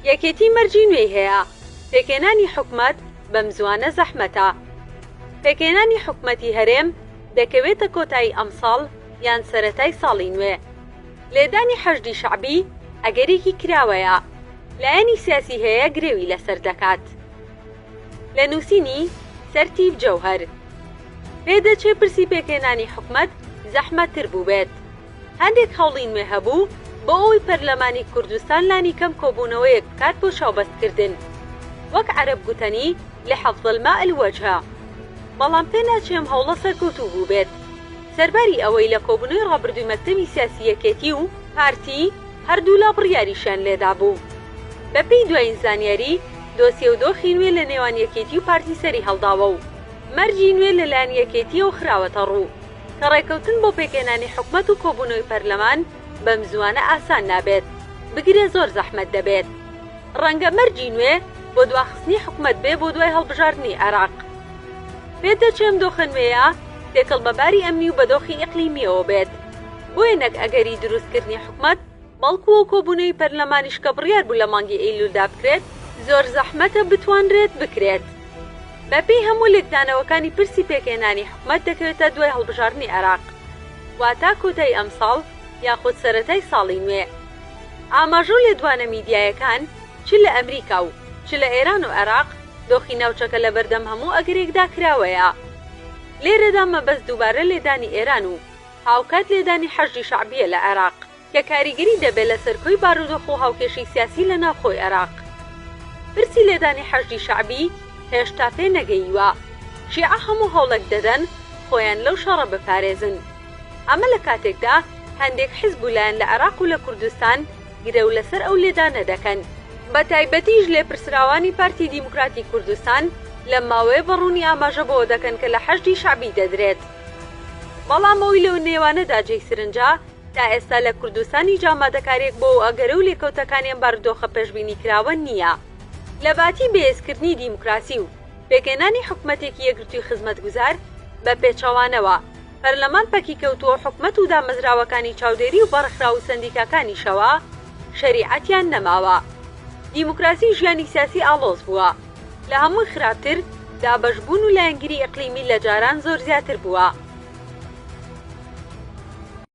یەکێتی مەرجی نوێی هەیە. پێکێنانی حکومەت بەم زوانە زەحمەتە. پێکێنانی حکومەتی هەرێم دەکەوێتە کۆتایی ئەم ساڵ یان سەرەتای ساڵی نوێ. لێدانی حەشدی شەعبی ئەگەرێکی کراوەیە، لایەنی سیاسی هەیە گرێوی لەسەر دەکات. لە نووسینی سەرتیب جەوهەر پێدەچێ پرسی پێکێنانی حکومەت زەحمەتتر بوو بێت. هەندێک هەوڵی نوێ هەبوو بۆ ئەوەی پەرلەمانی کوردستان لانی کەم کۆبوونەوەیەک بکات بۆ شاوبەستکردن، وەک عەرەب گوتەنی لە حەفظ الماء الوەجهە، بەڵام پێ ناچێم هەوڵە سەرکەوتوو بوو بێت. سەرباری ئەوەی لە کۆبوونەوەی ڕابردووی مەکتەبی سیاسی یەکێتی و پارتی هەردوو لا بڕیاریشیان لێدا بوو. بەپێی دوایین زانیاری دۆسیە و دۆخی نوێ لە نێوان یەکێتی و پارتی سەری هەڵداوە و مەرجی نوێ لەلایەن یەکێتیەوە خراوەتە ڕوو کە ڕێکەوتن بۆ پێکێنانی حکومەت و کۆبوونەوەی پەرلەمان بەم زوانە ئاسان نابێت، بگرێ زۆر زەحمەت دەبێت. ڕەنگە مەرجی نوێ بۆ دواخستنی حکومەت بێ بۆ دوای هەڵبژاردنی عێراق. پێدەچێم دۆخە نوێیە تێکەڵ بەباری ئەمنی و بەدۆخی ئیقلیمیەوە بێت، بۆیە نەک ئەگەری دروستکردنی حکومەت بەڵکو و کۆبوونەوەی پەرلەمانیش کە بڕیار بوو لە مانگی ئەیلولدا بکرێت زۆر زەحمەتە بتوانرێت بکرێت. بەپێی هەموو لێکدانەوەکانی پرسی پێکێنانی حکومەت دەکەوێتە دوای هەڵبژاردنی عێراق، واتە کۆتایی ئەم ساڵ یاخود سەرەتای ساڵی نوێ. ئاماژە و لێدوانە میدیایەکان چ لە ئەمریکا و چ لە ئێران و عێراق دۆخی ناوچەکە لە بەردەم هەموو ئەگرێکدا کراوەیە. لێرەدا مەبەست دووبارە لێدانی ئێران و هاوکات لێدانی حەشدی شەعبیە لە عێراق کە کاریگەری دەبێت لە سەرکۆی بارودۆخ و هاوکێشی سیاسی لە ناوخۆی عێراق. پرسی لێدانی حەشدی شەعبی هێشتا پێ نەگەیوە. شیعە هەموو هەوڵێک دەدەن خۆیان لەو شەڕە بپارێزن. ئەمە لە کاتێکدا هەندێک حیزب و لایەن لە عێراق و لە کوردستان گرێو لەسەر ئەو لێدانە دەکەن، بە تایبەتیش لێپرسراوانی پارتی دیموکراتی کوردستان لە ماوەیە بەڕوونی ئاماژە بۆ دەکەن کە لە حەشدی شەعبی دەدرێت. بەڵام ئەوی لەو نێوانەدا جێی سرنجە تا ئێستا لە کوردستانی جامادەکارێک بۆ ئەگەرە و لێکەوتەکانیان بارودۆخە پێشبینی کراوە نییە. لە باتی بەهێزکردنی دیموکراسی و پێکێنانی حکومەتێکی یەکگرتووی خزمەتگوزار بە پێچەوانەوە پەرلەمان پەکی کەوتووە حکومەت و دامەزراوەکانی چاودێری و بەڕەخرا و سەندیکاکانیشەوە شەریعەتیان نەماوە. دیموکراسی ژیانی سیاسی ئاڵۆز بووە. لە هەمووی خراپتر دابەشبوون و لایەنگیری ئیقلیمی لە جاران زۆر زیاتر بووە.